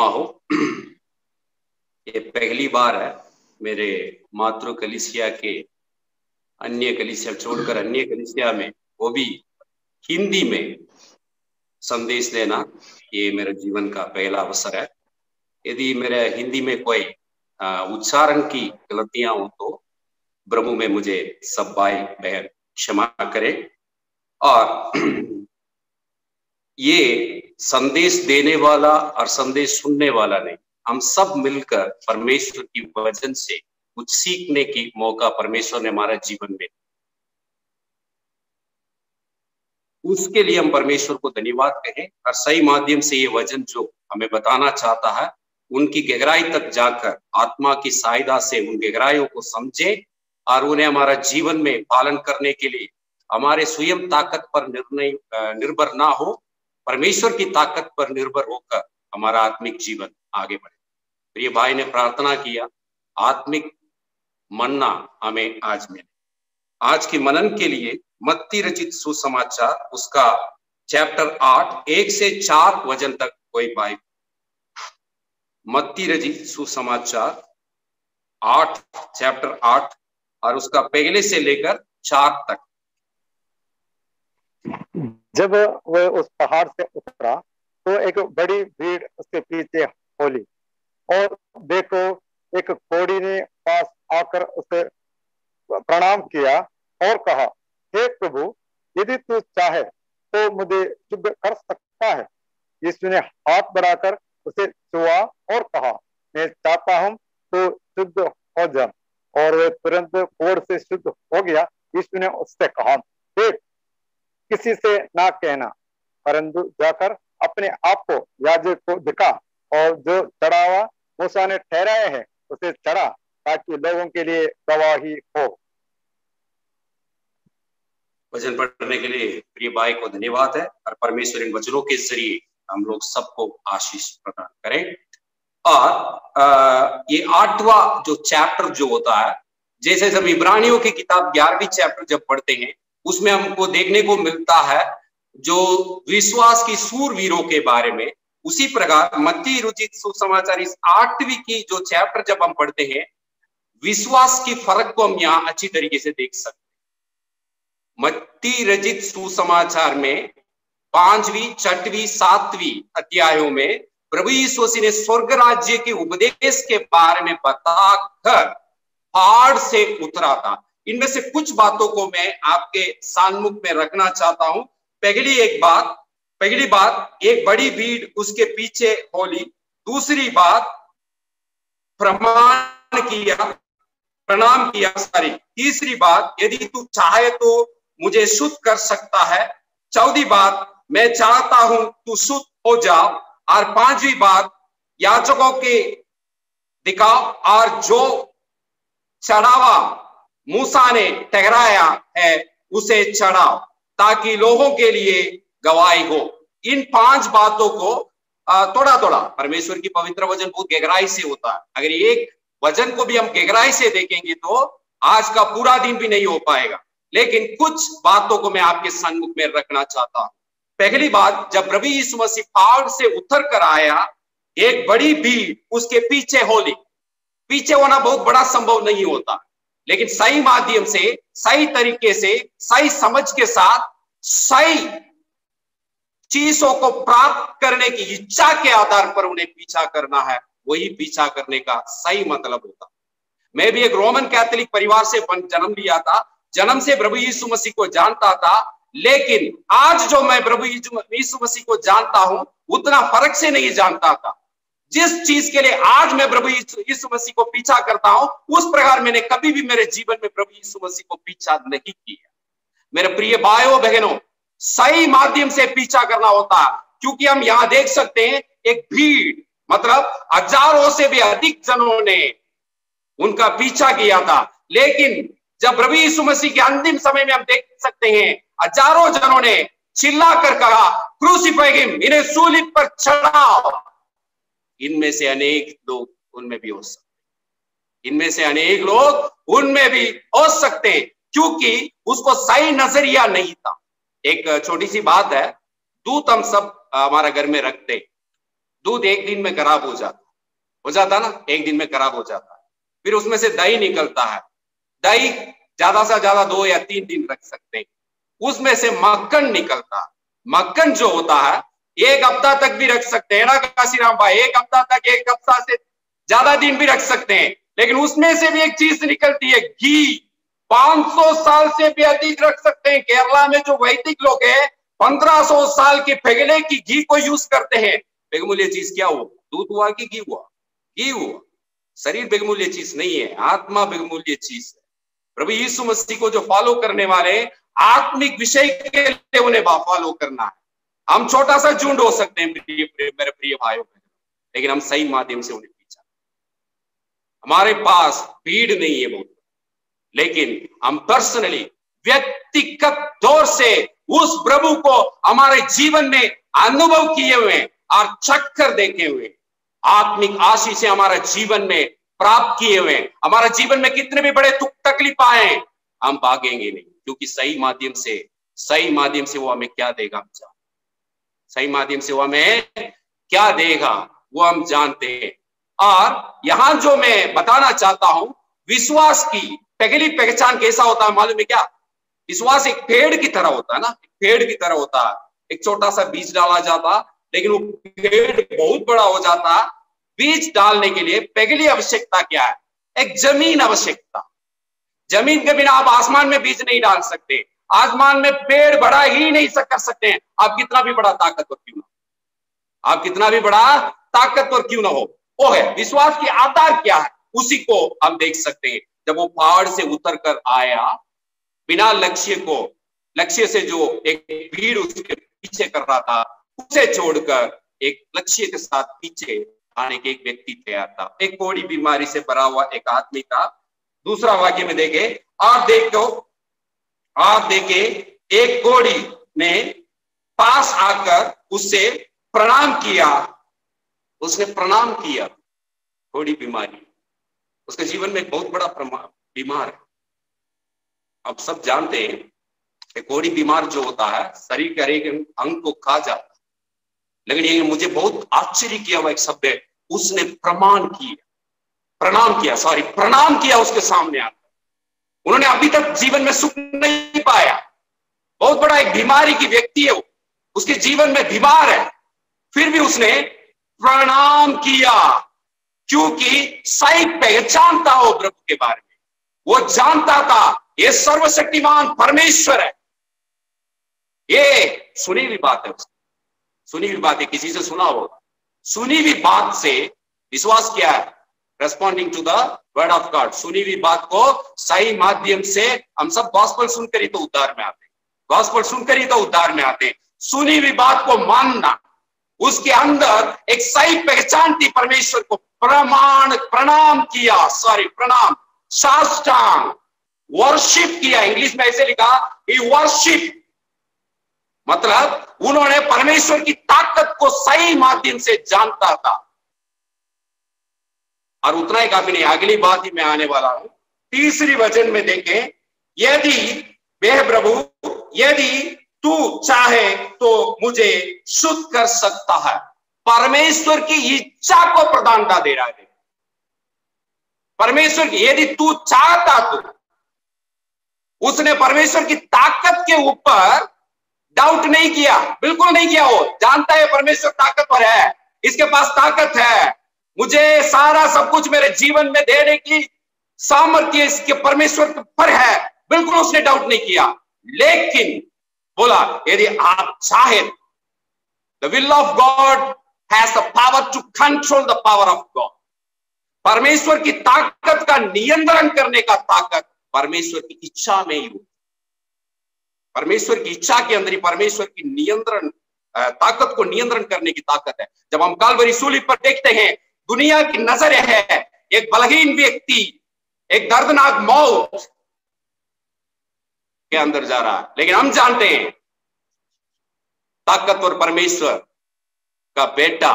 हो। ये पहली बार है मेरे मातृ कलीसिया के अन्य कलीसिया छोड़कर अन्य कलीसिया में, वो भी हिंदी में संदेश देना, ये मेरे जीवन का पहला अवसर है। यदि मेरे हिंदी में कोई उच्चारण की गलतियां हो तो प्रभु में मुझे सब भाई बहन क्षमा करें। और ये संदेश देने वाला और संदेश सुनने वाला नहीं, हम सब मिलकर परमेश्वर की वचन से कुछ सीखने की मौका परमेश्वर ने हमारे जीवन में, उसके लिए हम परमेश्वर को धन्यवाद कहें। और सही माध्यम से ये वचन जो हमें बताना चाहता है, उनकी गहराई तक जाकर आत्मा की सहायता से उन गहराइयों को समझे और उन्हें हमारा जीवन में पालन करने के लिए हमारे स्वयं ताकत पर निर्भर ना हो, परमेश्वर की ताकत पर निर्भर होकर हमारा आत्मिक जीवन आगे बढ़े। प्रिय भाई ने प्रार्थना किया, आत्मिक मन्ना हमें आज मिले। आज की मनन के लिए मत्ती रचित सुसमाचार उसका चैप्टर 8 1 से 4 वचन तक कोई भाई। मत्ती रचित सुसमाचार 8 चैप्टर 8 और उसका पहले से लेकर 4 तक। जब वह उस पहाड़ से उतरा तो एक बड़ी भीड़ उसके पीछे होली, और देखो एक कोढ़ी ने पास आकर उसे प्रणाम किया और कहा, हे प्रभु, यदि तू चाहे तो मुझे शुद्ध कर सकता है। यीशु ने हाथ बढ़ाकर उसे छुआ और कहा, मैं चाहता हूं तो शुद्ध हो जा। और वह तुरंत कोढ़ से शुद्ध हो गया। यीशु ने उससे कहा, देख, किसी से ना कहना, परंतु जाकर अपने आप को याजक को दिखा और जो चढ़ावा मूसा ने ठहराए हैं उसे चढ़ा, ताकि लोगों के लिए गवाही हो। वचन पढ़ने के लिए प्रिय भाई को धन्यवाद है और परमेश्वर इन वचनों के जरिए हम लोग सबको आशीष प्रदान करें। और ये 8वां जो चैप्टर जो होता है, जैसे जब इब्रानियों की किताब 11वीं चैप्टर जब पढ़ते हैं, उसमें हमको देखने को मिलता है जो विश्वास की सूरवीरों के बारे में। उसी प्रकार मत्ती रचित सुसमाचार इस 8वीं की जो चैप्टर जब हम पढ़ते हैं, विश्वास की फर्क को हम यहाँ अच्छी तरीके से देख सकते हैं। मत्ती रचित सुसमाचार में 5वीं 6वीं 7वीं अध्यायों में प्रभु यीशु मसीह ने स्वर्ग राज्य के उपदेश के बारे में बताकर पहाड़ से उतरा था। इनमें से कुछ बातों को मैं आपके सामने में रखना चाहता हूं। पहली बात एक बड़ी भीड़ उसके पीछे होली। दूसरी बात प्रणाम किया। तीसरी बात, यदि तू चाहे तो मुझे शुद्ध कर सकता है। चौथी बात, मैं चाहता हूं तू शुद्ध हो जा। और 5वीं बात, याजकों के दिखाओ और जो चढ़ावा मूसा ने ठहराया है उसे चढ़ाओ, ताकि लोगों के लिए गवाही हो। इन 5 बातों को थोड़ा थोड़ा परमेश्वर की पवित्र वचन बहुत गहराई से होता है। अगर एक वचन को भी हम गहराई से देखेंगे तो आज का पूरा दिन भी नहीं हो पाएगा। लेकिन कुछ बातों को मैं आपके सम्मुख में रखना चाहता हूं। पहली बात, जब प्रभु यीशु मसीह पहाड़ से उतर कर आया, एक बड़ी भीड़ उसके पीछे होली। पीछे होना बहुत बड़ा संभव नहीं होता, लेकिन सही माध्यम से, सही तरीके से, सही समझ के साथ सही चीजों को प्राप्त करने की इच्छा के आधार पर उन्हें पीछा करना है, वही पीछा करने का सही मतलब होता। मैं भी एक रोमन कैथोलिक परिवार से जन्म लिया था, जन्म से प्रभु यीशु मसीह को जानता था, लेकिन आज जो मैं प्रभु यीशु मसीह को जानता हूं उतना फर्क से नहीं जानता था। जिस चीज के लिए आज मैं प्रभु यीशु मसीह को पीछा करता हूं, उस प्रकार मैंने कभी भी मेरे जीवन में प्रभु यीशु मसीह को पीछा नहीं किया। मेरे प्रिय भाइयों बहनों, सही माध्यम से पीछा करना होता है, क्योंकि हम यहां देख सकते हैं एक भीड़, मतलब हजारों से भी अधिक जनों ने उनका पीछा किया था। लेकिन जब प्रभु यीशु मसीह के अंतिम समय में हम देख सकते हैं हजारों जनों ने चिल्ला कर कहा, क्रूसिफाई हिम, इन्हें सूली पर चढ़ाओ। इनमें से अनेक लोग उनमें भी हो सकते, इनमें से अनेक लोग उनमें भी हो सकते हैं, क्योंकि उसको सही नजरिया नहीं था। एक छोटी सी बात है, दूध हम सब हमारा घर में रखते, दूध एक दिन में खराब हो जाता ना, एक दिन में खराब हो जाता है। फिर उसमें से दही निकलता है, दही ज्यादा से ज्यादा 2 या 3 दिन रख सकते हैं। उसमें से मक्खन निकलता है, मक्खन जो होता है 1 हफ्ता तक भी रख सकते हैं ना काशीराम भाई, 1 हफ्ता तक, 1 हफ्ता से ज्यादा दिन भी रख सकते हैं। लेकिन उसमें से भी एक चीज निकलती है, घी, 500 साल से भी अधिक रख सकते हैं। केरला में जो वैदिक लोग हैं 1500 साल के पहले की घी को यूज करते हैं। बहुमूल्य चीज क्या हुआ? दूध हुआ कि घी हुआ? घी हुआ। शरीर बहुमूल्य चीज नहीं है, आत्मा बहुमूल्य चीज है। प्रभु यीशु मसीह को जो फॉलो करने वाले आत्मिक विषय के लिए उन्हें फॉलो करना है। हम छोटा सा झुंड हो सकते हैं मेरे प्रिय भाइयों, लेकिन हम सही माध्यम से उन्हें पीछा। हमारे पास भीड़ नहीं है बहुत, लेकिन हम पर्सनली व्यक्तिगत तौर से उस प्रभु को हमारे जीवन में अनुभव किए हुए और चक्कर देखे हुए, आत्मिक आशीष से हमारा जीवन में प्राप्त किए हुए, हमारा जीवन में कितने भी बड़े दुख तकलीफ आए हम भागेंगे नहीं, क्योंकि सही माध्यम से वो हमें क्या देगा हम जानते, सही माध्यम से वो हमें क्या देगा वो हम जानते हैं। और यहां जो मैं बताना चाहता हूं, विश्वास की पहली पहचान कैसा होता है मालूम है क्या? विश्वास एक पेड़ की तरह होता है ना, पेड़ की तरह होता है। एक छोटा सा बीज डाला जाता, लेकिन वो पेड़ बहुत बड़ा हो जाता। बीज डालने के लिए पहली आवश्यकता क्या है? एक जमीन आवश्यकता। जमीन के बिना आप आसमान में बीज नहीं डाल सकते, आसमान में पेड़ बढ़ा ही नहीं कर सकते हैं, आप कितना भी बड़ा ताकतवर क्यों ना हो, आप कितना भी बड़ा ताकतवर क्यों ना हो। वो है विश्वास की आधार क्या है, उसी को हम देख सकते हैं। जब वो पहाड़ से उतर कर आया बिना लक्ष्य से, जो एक भीड़ उसके पीछे कर रहा था उसे छोड़कर एक लक्ष्य के साथ पीछे आने के एक व्यक्ति तैयार था। एक कोढ़ी बीमारी से भरा हुआ एक आदमी था। दूसरा वाक्य में देखे, आप देखे एक कोढ़ी ने पास आकर उससे प्रणाम किया। उसने प्रणाम किया। कोढ़ी बीमारी उसके जीवन में बहुत बड़ा बीमार है। अब सब जानते हैं कि कोढ़ी बीमार जो होता है शरीर के हर एक अंग को खा जाता है, लेकिन ये मुझे बहुत आश्चर्य किया हुआ एक शब्द है, उसने प्रणाम किया उसके सामने आकर। उन्होंने अभी तक जीवन में सुख नहीं पाया, बहुत बड़ा एक बीमारी की व्यक्ति है, उसके जीवन में बीमार है, फिर भी उसने प्रणाम किया, क्योंकि सही पहचानता हो प्रभु के बारे में। वो जानता था ये सर्वशक्तिमान परमेश्वर है। ये सुनी हुई बात है, सुनी हुई बात है, किसी से सुना होगा। सुनी हुई बात से विश्वास क्या है? Responding to the word of God. सुनी हुई बात को सही माध्यम से, हम सब गॉस्पेल सुनकर ही तो उद्धार में आते हैं, गॉस्पेल सुनकर ही तो उद्धार में आते हैं। सुनी हुई बात को मानना, उसके अंदर एक सही पहचान थी परमेश्वर को। प्रणाम किया, साष्टांग, वर्शिप किया। इंग्लिश में ऐसे लिखा, ही वर्शिप, मतलब उन्होंने परमेश्वर की ताकत को सही माध्यम से जानता था। और उतना ही काफी नहीं, अगली बात ही मैं आने वाला हूं। तीसरी वचन में देखें, यदि वह प्रभु यदि तू चाहे तो मुझे शुद्ध कर सकता है। परमेश्वर की इच्छा को प्रधानता दे रहा है। परमेश्वर की, यदि तू चाहता तो, उसने परमेश्वर की ताकत के ऊपर डाउट नहीं किया, बिल्कुल नहीं किया। वो जानता है परमेश्वर ताकतवर है, इसके पास ताकत है, मुझे सारा सब कुछ मेरे जीवन में देने की सामर्थ्य इसके परमेश्वर पर है, बिल्कुल उसने डाउट नहीं किया। लेकिन बोला यदि आप चाहे, the will of God has the power to control the power of God. परमेश्वर की ताकत का नियंत्रण करने का ताकत परमेश्वर की इच्छा में ही हो। परमेश्वर की इच्छा के अंदर ही परमेश्वर की नियंत्रण ताकत को नियंत्रण करने की ताकत है। जब हम काल्वरी सूली पर देखते हैं, दुनिया की नजर है एक बलहीन व्यक्ति एक दर्दनाक मौत के अंदर जा रहा है, लेकिन हम जानते हैं ताकतवर परमेश्वर का बेटा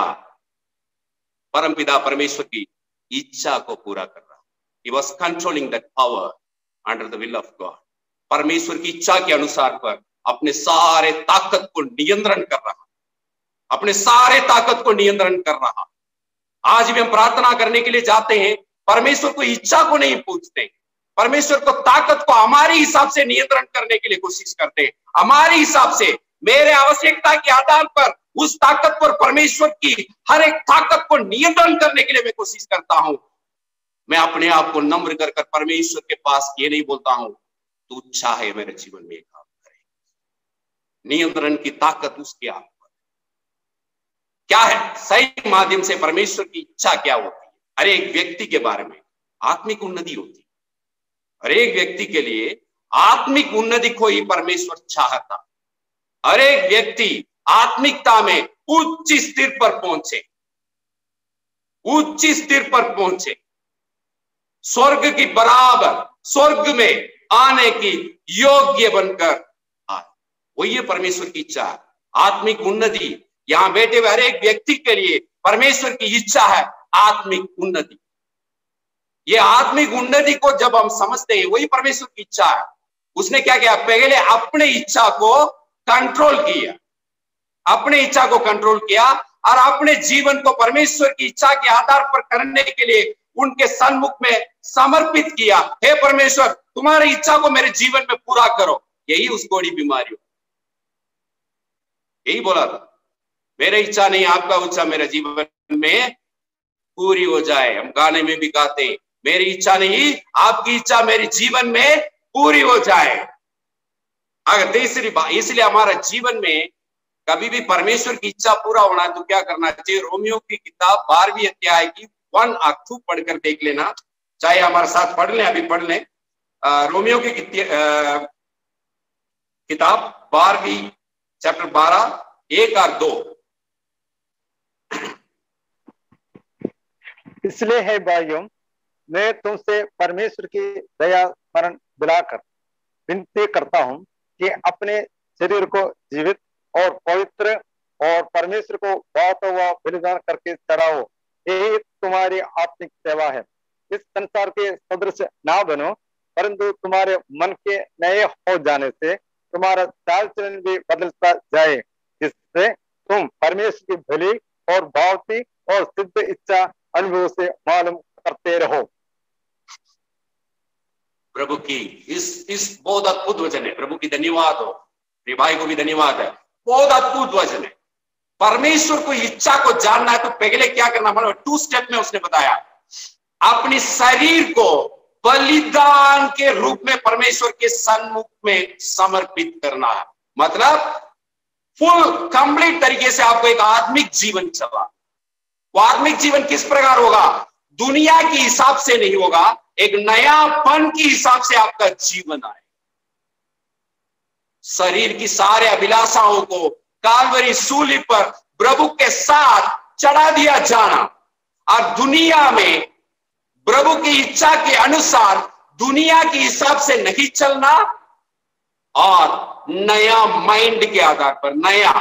परमपिता परमेश्वर की इच्छा को पूरा कर रहा। He was controlling that power under the will of God. परमेश्वर की इच्छा के अनुसार पर अपने सारे ताकत को नियंत्रण कर रहा। अपने सारे ताकत को नियंत्रण कर रहा। आज भी हम प्रार्थना करने के लिए जाते हैं, परमेश्वर को इच्छा को नहीं पूछते, परमेश्वर को ताकत को हमारे हिसाब से नियंत्रण करने के लिए कोशिश करते हैं। हमारे हिसाब से, मेरे आवश्यकता के आधार पर उस ताकत पर, परमेश्वर की हर एक ताकत को नियंत्रण करने के लिए मैं कोशिश करता हूं। मैं अपने आप को नम्र कर परमेश्वर के पास ये नहीं बोलता हूं तू इच्छा है मेरे जीवन में काम करे। नियंत्रण की ताकत उसके आप पर क्या है, सही माध्यम से परमेश्वर की इच्छा क्या होती है। हर एक व्यक्ति के बारे में आत्मिक उन्नति होती है। हर एक व्यक्ति के लिए आत्मिक उन्नति को ही परमेश्वर चाहता। हर एक व्यक्ति आत्मिकता में उच्च स्थिर पर पहुंचे, उच्च स्थिर पर पहुंचे, स्वर्ग की बराबर, स्वर्ग में आने की योग्य बनकर आए। वही परमेश्वर की इच्छा है, आत्मिक उन्नति। यहां बैठे हुए हर एक व्यक्ति के लिए परमेश्वर की इच्छा है आत्मिक उन्नति। ये आत्मिक उन्नति को जब हम समझते हैं, वही परमेश्वर की इच्छा है। उसने क्या किया, पहले अपने इच्छा को कंट्रोल किया, अपने इच्छा को कंट्रोल किया और अपने जीवन को परमेश्वर की इच्छा के आधार पर करने के लिए उनके सन्मुख में समर्पित किया। हे परमेश्वर, तुम्हारी इच्छा को मेरे जीवन में पूरा करो। यही उस कोड़ी बीमारी, यही बोला था, मेरी इच्छा नहीं आपका इच्छा मेरे जीवन में पूरी हो जाए। हम गाने में भी गाते हैं, मेरी इच्छा नहीं आपकी इच्छा मेरे जीवन में पूरी हो जाए। अगर तीसरी बात, इसलिए हमारा जीवन में कभी भी परमेश्वर की इच्छा पूरा होना है तो क्या करना चाहिए। रोमियो की किताब 12वीं अध्याय की 1 और 2 पढ़कर देख लेना, चाहे हमारे साथ पढ़ लें, अभी पढ़ लें। रोमियो की किताब 12वीं चैप्टर 12 1 और 2। इसलिए है भाइयों, मैं तुमसे परमेश्वर की दया स्मरण दिलाकर विनती करता हूं कि अपने शरीर को जीवित और पवित्र और परमेश्वर को भावता हुआ बलिदान करके चढ़ाओ, यही तुम्हारी आत्मिक सेवा है। इस संसार के सदृश ना बनो, परंतु तुम्हारे मन के नए हो जाने से तुम्हारा चाल चलन भी बदलता जाए, जिससे तुम परमेश्वर की भली और भावती और सिद्ध इच्छा अनुभव से मालूम करते रहो। प्रभु की इस बहुत अद्भुत वचन है। प्रभु की धन्यवाद हो, प्रिय भाई को भी धन्यवाद है। बहुत अद्भुत वचन है। परमेश्वर को इच्छा को जानना है तो पहले क्या करना पड़ेगा, 2 स्टेप में उसने बताया। अपने शरीर को बलिदान के रूप में परमेश्वर के सन्मुख में समर्पित करना है। मतलब फुल कंप्लीट तरीके से आपको एक आत्मिक जीवन चला। वो आत्मिक जीवन किस प्रकार होगा, दुनिया के हिसाब से नहीं होगा, एक नयापन के हिसाब से आपका जीवन आए। शरीर की सारे अभिलाषाओं को काल्वरी सूली पर प्रभु के साथ चढ़ा दिया जाना और दुनिया में प्रभु की इच्छा के अनुसार दुनिया के हिसाब से नहीं चलना और नया माइंड के आधार पर, नया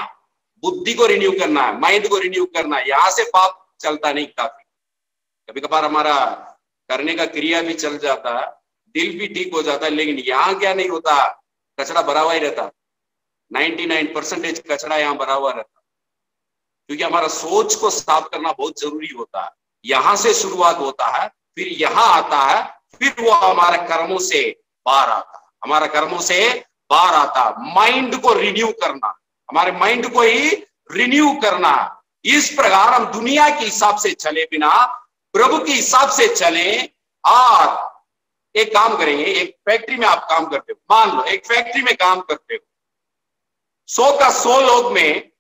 बुद्धि को रिन्यू करना है, माइंड को रिन्यू करना है। यहां से पाप चलता नहीं। काफी कभी कभार हमारा करने का क्रिया भी चल जाता है, दिल भी ठीक हो जाता है, लेकिन यहां क्या नहीं होता, कचरा भरा हुआ ही रहता। 99% कचरा यहाँ भरा हुआ रहता, क्योंकि हमारा सोच को साफ करना बहुत जरूरी होता है। यहां से शुरुआत होता है, फिर यहां आता है, फिर वो हमारे कर्मों से बाहर आता है, हमारा कर्मों से बाहर आता है। माइंड को रिन्यू करना, हमारे माइंड को ही रिन्यू करना। इस प्रकार हम दुनिया के हिसाब से चले बिना प्रभु के हिसाब से चले। और एक काम करेंगे, एक फैक्ट्री में आप काम करते हो, मान लो एक फैक्ट्री में काम करते हो, 100 का 100 लोग में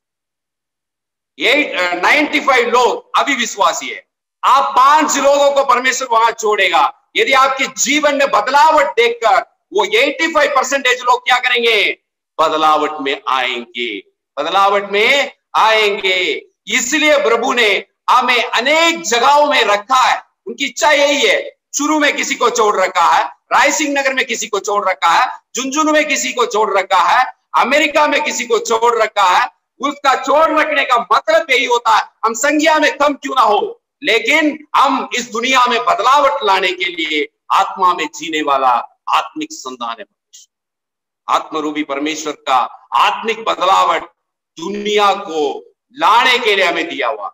95 लोग अविश्वासी है। आप 5 लोगों को परमेश्वर वहां छोड़ेगा। यदि आपके जीवन में बदलावट देखकर वो 85% लोग क्या करेंगे, बदलावट में आएंगे, बदलावट में आएंगे। इसलिए प्रभु ने हमें अनेक जगहों में रखा है। उनकी इच्छा यही है। शुरू में किसी को छोड़ रखा है, रायसिंह नगर में किसी को छोड़ रखा है, झुंझुनू में किसी को छोड़ रखा है, अमेरिका में किसी को छोड़ रखा है। उसका छोड़ रखने का मतलब यही होता है, हम संख्या में कम क्यों ना हो, लेकिन हम इस दुनिया में बदलावट लाने के लिए आत्मा में जीने वाला आत्मिक संतान है। आत्मरूपी परमेश्वर का आत्मिक बदलावट दुनिया को लाने के लिए हमें दिया हुआ।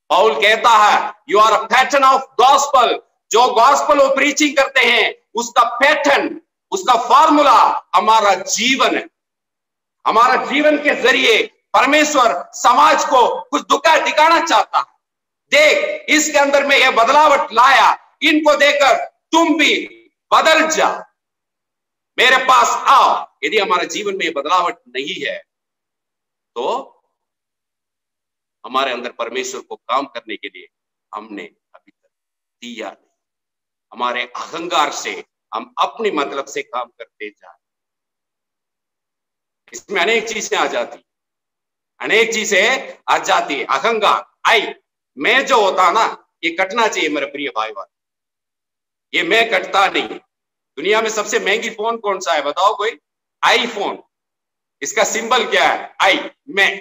पौल कहता है you are a pattern of gospel. जो गॉस्पल वो प्रीचिंग करते हैं उसका पैटर्न, उसका फॉर्मूला हमारा जीवन है। हमारा जीवन के जरिए परमेश्वर समाज को कुछ दिखाना चाहता है। देख, इसके अंदर में यह बदलावट लाया, इनको देखकर तुम भी बदल जा, मेरे पास आओ। यदि हमारे जीवन में बदलावट नहीं है तो हमारे अंदर परमेश्वर को काम करने के लिए हमने अभी तक दिया नहीं। हमारे अहंकार से हम अपनी मतलब से काम करते जा, इसमें अनेक चीजें आ जाती, अनेक चीजें आ जाती। अहंकार, मैं जो होता ना, ये कटना चाहिए मेरे प्रिय भाई बहन। ये मैं कटता नहीं। दुनिया में सबसे महंगी फोन कौन सा है बताओ कोई? आईफोन। इसका सिंबल क्या है? आई, मैं।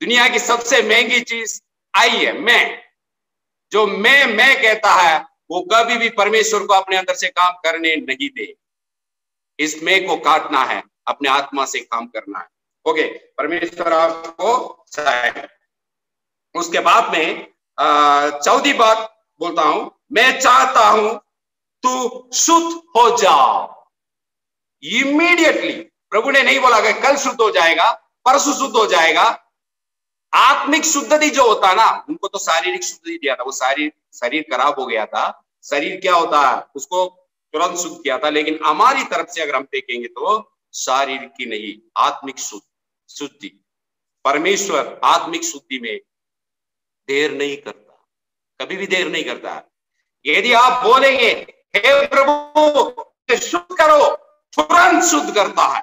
दुनिया की सबसे महंगी चीज आई है, मैं। जो मैं कहता है वो कभी भी परमेश्वर को अपने अंदर से काम करने नहीं दे। इस मैं को काटना है, अपने आत्मा से काम करना है। ओके, परमेश्वर आपको सहाय। उसके बाद में 14वीं बात बोलता हूं, मैं चाहता हूं तू शुद्ध हो जाओ। इमीडिएटली प्रभु ने नहीं बोला कि कल शुद्ध हो जाएगा, परसों शुद्ध हो जाएगा। आत्मिक शुद्धि जो होता ना, उनको तो शारीरिक शुद्धि दिया था। वो शरीर खराब हो गया था, शरीर क्या होता है उसको तुरंत शुद्ध किया था। लेकिन हमारी तरफ से अगर हम देखेंगे तो शारीर की नहीं, आत्मिक शुद्धि। परमेश्वर आत्मिक शुद्धि में देर नहीं करता, कभी भी देर नहीं करता। यदि आप बोलेंगे हे प्रभु शुद्ध करो, तुरंत शुद्ध करता है।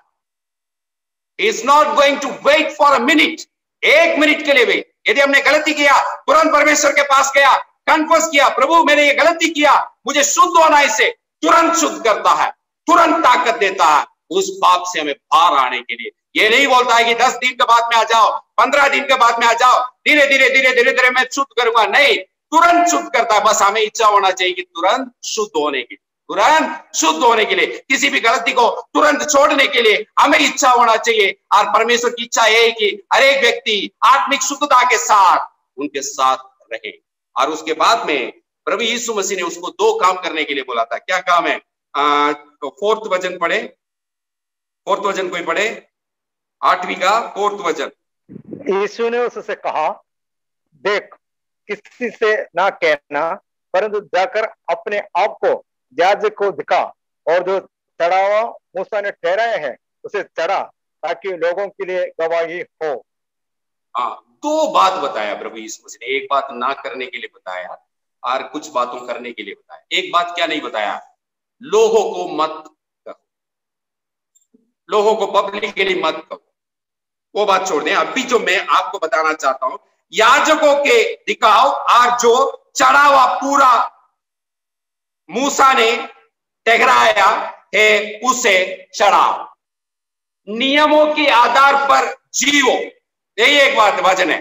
Is not going to wait for a minute, एक मिनट के लिए भी। यदि हमने गलती किया, तुरंत परमेश्वर के पास गया, कन्फेस किया, प्रभु मैंने ये गलती किया, मुझे शुद्ध होना है इससे, तुरंत शुद्ध करता है, तुरंत ताकत देता है उस पाप से हमें बाहर आने के लिए। ये नहीं बोलता है कि 10 दिन के बाद में आ जाओ, 15 दिन के बाद में आ जाओ, धीरे धीरे मैं शुद्ध करूंगा। नहीं, तुरंत शुद्ध करता है। बस हमें इच्छा होना चाहिए कि तुरंत शुद्ध होने की, तुरंत शुद्ध होने के लिए, किसी भी गलती को तुरंत छोड़ने के लिए हमें इच्छा होना चाहिए। और परमेश्वर की इच्छा है कि हर एक व्यक्ति आत्मिक शुद्धता के साथ उनके साथ रहे। और उसके बाद में प्रभु यीशु मसीह ने उसको 2 काम करने के लिए बोला था। क्या काम है? तो 4th वचन पढ़े, 4th वचन कोई पढ़े, 8वीं का 4th वचन। यीशु ने उससे कहा, देख, किसी से ना कहना, परंतु जाकर अपने आप को याजक को दिखा, और जो चढ़ावा मूसा ने ठहराया है उसे चढ़ा, ताकि लोगों के लिए गवाही हो। 2 बात बताया प्रभु यीशु मसीह ने। एक बात ना करने के लिए बताया और कुछ बातों करने के लिए बताया। एक बात क्या नहीं बताया? लोगों को मत कहो, लोगों को पब्लिकली मत कहो, वो बात छोड़ दें। अभी जो मैं आपको बताना चाहता हूं, याजकों के दिखाओ और जो चढ़ावा पूरा मूसा ने ठहराया है उसे चढ़ाओ, नियमों के आधार पर जियो। यही एक बात वचन है।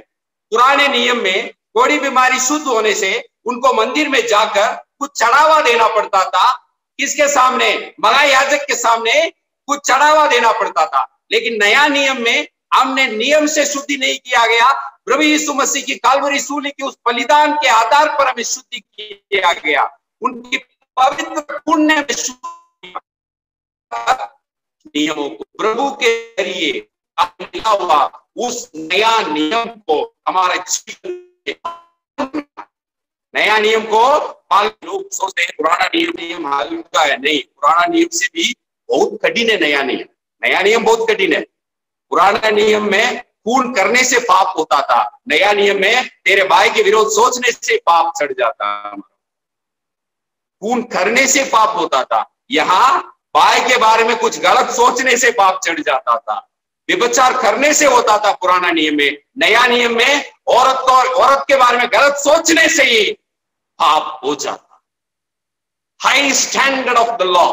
पुराने नियम में कोई बीमारी शुद्ध होने से उनको मंदिर में जाकर कुछ चढ़ावा देना पड़ता था। किसके सामने? महायाजक के सामने कुछ चढ़ावा देना पड़ता था। लेकिन नया नियम में हमने नियम से शुद्धि नहीं किया गया, प्रभु यीशु मसीह की काल्वरी सूली के उस बलिदान के आधार पर हमें शुद्धि किया गया। उनकी पवित्र पुण्य में शुद्धि, नियमों को प्रभु के जरिए मिला हुआ उस नया नियम को हमारे जीवन, नया नियम को लोग सोचते हैं पुराना नियम हल्का है। नहीं, पुराना नियम से भी बहुत कठिन है नया नियम। नया नियम बहुत कठिन है। पुराना नियम में खून करने से पाप होता था, नया नियम में तेरे भाई के विरोध सोचने से पाप चढ़ जाता। खून करने से पाप होता था, यहाँ भाई के बारे में कुछ गलत सोचने से पाप चढ़ जाता था। व्यभिचार करने से होता था पुराना नियम में। नया नियम में औरत के बारे में गलत सोचने से ही पाप हो जाता। High standard of the law.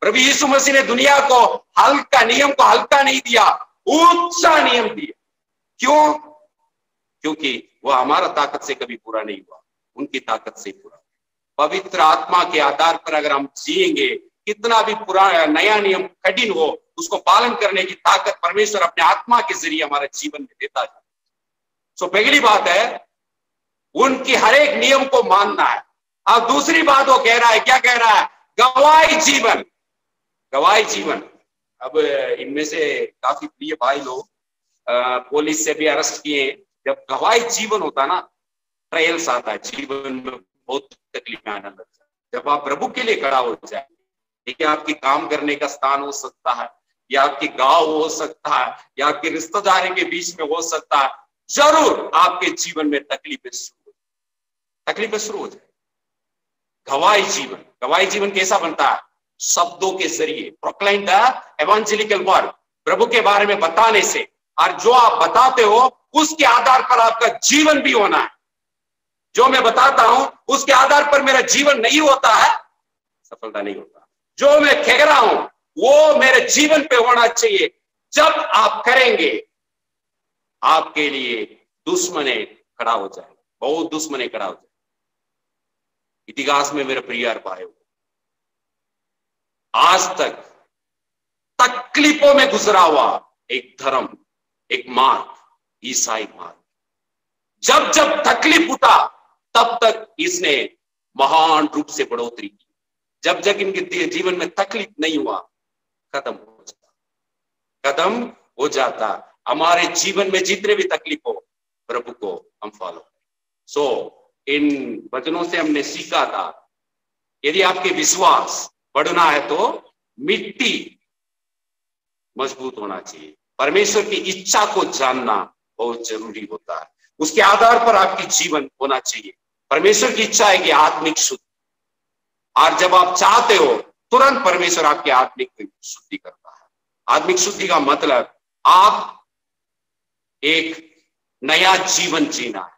प्रभु यीशु मसीह ने दुनिया को हल्का, नियम को हल्का नहीं दिया, ऊंचा नियम दिया। क्यों? क्योंकि वह हमारा ताकत से कभी पूरा नहीं हुआ, उनकी ताकत से पूरा। पवित्र आत्मा के आधार पर अगर हम जिएंगे, कितना भी पुराना नया नियम कठिन हो, उसको पालन करने की ताकत परमेश्वर अपने आत्मा के जरिए हमारे जीवन में देता है। सो पहली बात है उनकी हर एक नियम को मानना है। अब दूसरी बात वो कह रहा है, क्या कह रहा है? गवाही जीवन, गवाही जीवन। अब इनमें से काफी प्रिय भाई लोग पुलिस से भी अरेस्ट किए। जब गवाही जीवन होता है ना, ट्रायल्स आता है जीवन में, बहुत तकलीफें आने लगती है। जब आप प्रभु के लिए खड़ा हो जाए, देखिए आपकी काम करने का स्थान हो सकता है, या आपकी गांव हो सकता है, या आपके रिश्तेदारों के बीच में हो सकता है, जरूर आपके जीवन में तकलीफें शुरू हो जाए। गवाही जीवन, गवाही जीवन कैसा बनता है? शब्दों के जरिए, प्रोक्लेम द एवेंजेलिकल वर्ड, प्रभु के बारे में बताने से, और जो आप बताते हो उसके आधार पर आपका जीवन भी होना है। जो मैं बताता हूं उसके आधार पर मेरा जीवन नहीं होता है, सफलता नहीं होता। जो मैं कह रहा हूं वो मेरे जीवन पे होना चाहिए। जब आप करेंगे आपके लिए दुश्मने खड़ा हो जाए, बहुत दुश्मने खड़ा हो जाए। इतिहास में मेरे प्रिय भाइयों, आज तक तकलीफों में गुजरा हुआ एक धर्म, एक मार्ग, ईसाई मार्ग। जब जब तकलीफ उठा तब तक इसने महान रूप से बढ़ोतरी की। जब जब इनके जीवन में तकलीफ नहीं हुआ, खत्म हो जाता। हमारे जीवन में जितने भी तकलीफ हो, प्रभु को हम फॉलो करें। सो इन वचनों से हमने सीखा था, यदि आपके विश्वास बढ़ना है तो मिट्टी मजबूत होना चाहिए। परमेश्वर की इच्छा को जानना बहुत जरूरी होता है, उसके आधार पर आपकी जीवन होना चाहिए। परमेश्वर की इच्छा है कि आत्मिक शुद्धि, और जब आप चाहते हो तुरंत परमेश्वर आपकी आत्मिक शुद्धि करता है। आत्मिक शुद्धि का मतलब आप एक नया जीवन जीना है,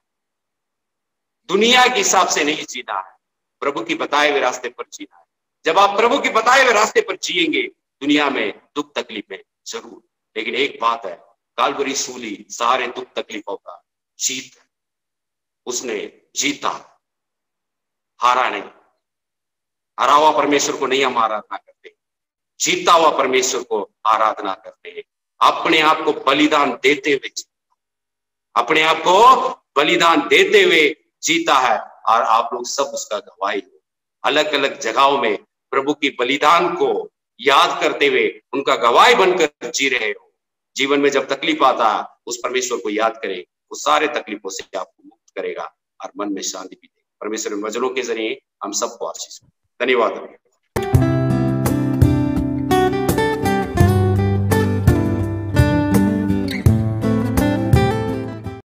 दुनिया के हिसाब से नहीं जीना है, प्रभु की बताए हुए रास्ते पर जीना है। जब आप प्रभु की बताए हुए रास्ते पर जिएंगे, दुनिया में दुख तकलीफें जरूर, लेकिन एक बात है, कालवरी सूली सारे दुख तकलीफों का जीत, उसने जीता, हारा नहीं। हारा हुआ परमेश्वर को नहीं हम आराधना करते, जीता हुआ परमेश्वर को आराधना करते हैं। अपने आप को बलिदान देते हुए, अपने आप को बलिदान देते हुए जीता है, और आप लोग सब उसका गवाही हो। अलग अलग जगहों में प्रभु की बलिदान को याद करते हुए उनका गवाही बनकर जी रहे हो। जीवन में जब तकलीफ आता है, उस परमेश्वर को याद करें, वो सारे तकलीफों से आपको मुक्त करेगा और मन में शांति भी देगा। परमेश्वर वचनों के जरिए हम सबको आशीष। धन्यवाद।